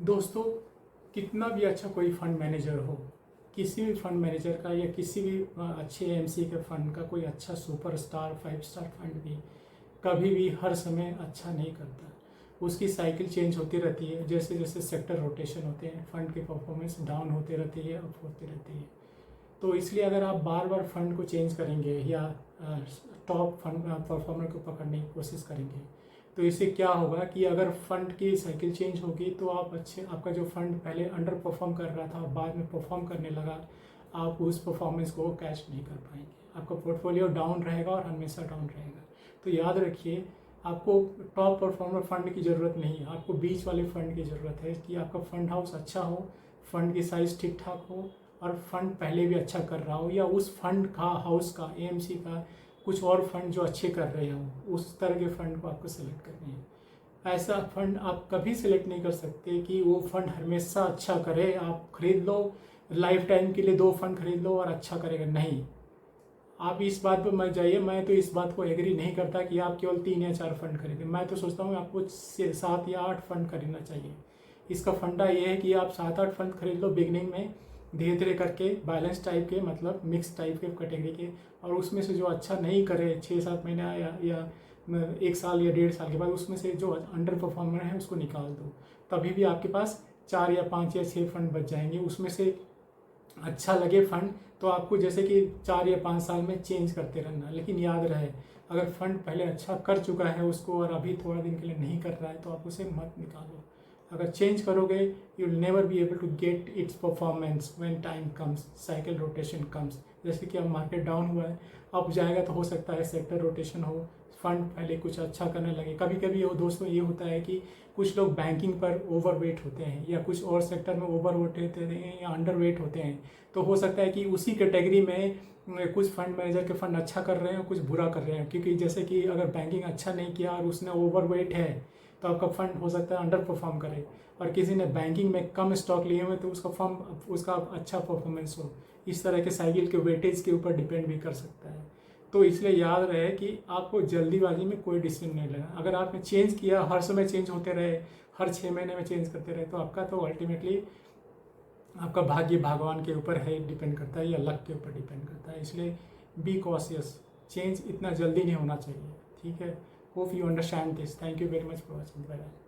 दोस्तों, कितना भी अच्छा कोई फंड मैनेजर हो, किसी भी फंड मैनेजर का या किसी भी अच्छे एमसी के फंड का कोई अच्छा सुपरस्टार 5 स्टार फंड भी कभी भी हर समय अच्छा नहीं करता। उसकी साइकिल चेंज होती रहती है, जैसे जैसे सेक्टर रोटेशन होते हैं फंड की परफॉर्मेंस डाउन होती रहती है, अप होती रहती है। तो इसलिए अगर आप बार बार फंड को चेंज करेंगे या टॉप फंड परफॉर्मर को पकड़ने की कोशिश करेंगे, तो इससे क्या होगा कि अगर फंड की साइकिल चेंज होगी तो आपका जो फंड पहले अंडर परफॉर्म कर रहा था बाद में परफॉर्म करने लगा, आप उस परफॉर्मेंस को कैच नहीं कर पाएंगे। आपका पोर्टफोलियो डाउन रहेगा और हमेशा डाउन रहेगा। तो याद रखिए, आपको टॉप परफॉर्मर फंड की ज़रूरत नहीं है, आपको बीच वाले फंड की ज़रूरत है कि आपका फंड हाउस अच्छा हो, फंड की साइज़ ठीक ठाक हो और फंड पहले भी अच्छा कर रहा हो, या उस फंड का हाउस का एएमसी का कुछ और फंड जो अच्छे कर रहे हो, उस तरह के फंड को आपको सेलेक्ट करनी है। ऐसा फंड आप कभी सेलेक्ट नहीं कर सकते कि वो फंड हमेशा अच्छा करे। आप खरीद लो, लाइफ टाइम के लिए 2 फंड खरीद लो और अच्छा करेगा, नहीं। आप इस बात पर मत जाइए। मैं तो इस बात को एग्री नहीं करता कि आप केवल 3 या 4 फंड खरीदें। मैं तो सोचता हूँ आपको 7 या 8 फंड खरीदना चाहिए। इसका फंडा ये है कि आप 7-8 फंड खरीद लो बिगनिंग में, धीरे धीरे करके बैलेंस टाइप के, मतलब मिक्स टाइप के कैटेगरी के, और उसमें से जो अच्छा नहीं करे 6-7 महीना या 1 साल या 1.5 साल के बाद, उसमें से जो अंडर परफॉर्मर है उसको निकाल दो। तभी भी आपके पास 4 या 5 या 6 फंड बच जाएंगे। उसमें से अच्छा लगे फंड तो आपको जैसे कि 4 या 5 साल में चेंज करते रहना। लेकिन याद रहे, अगर फंड पहले अच्छा कर चुका है उसको और अभी थोड़ा दिन के लिए नहीं कर रहा है तो आप उसे मत निकालो। अगर चेंज करोगे you will never be able to get its performance when time comes, cycle rotation comes. जैसे कि अब मार्केट डाउन हुआ है, अप जाएगा तो हो सकता है सेक्टर रोटेशन हो, फंड पहले कुछ अच्छा करने लगे। कभी कभी वो दोस्तों ये होता है कि कुछ लोग बैंकिंग पर ओवरवेट होते हैं या कुछ और सेक्टर में ओवरवेट होते हैं या अंडरवेट होते हैं। तो हो सकता है कि उसी कैटेगरी में कुछ फंड मैनेजर के फंड अच्छा कर रहे हैं, कुछ बुरा कर रहे हैं। क्योंकि जैसे कि अगर बैंकिंग अच्छा नहीं किया और उसने ओवरवेट है तो आपका फंड हो सकता है अंडर परफॉर्म करे, और किसी ने बैंकिंग में कम स्टॉक लिए हुए तो उसका अच्छा परफॉर्मेंस हो। इस तरह के साइकिल के वेटेज के ऊपर डिपेंड भी कर सकता है। तो इसलिए याद रहे कि आपको जल्दीबाजी में कोई डिसीजन नहीं लेना। अगर आपने चेंज किया, हर समय चेंज होते रहे, हर 6 महीने में चेंज करते रहे, तो आपका तो अल्टीमेटली आपका भाग्य भगवान के ऊपर है, डिपेंड करता है, या लक के ऊपर डिपेंड करता है। इसलिए बी कॉशियस, चेंज इतना जल्दी नहीं होना चाहिए। ठीक है, hope you understand this. Thank you very much for watching. Bye bye.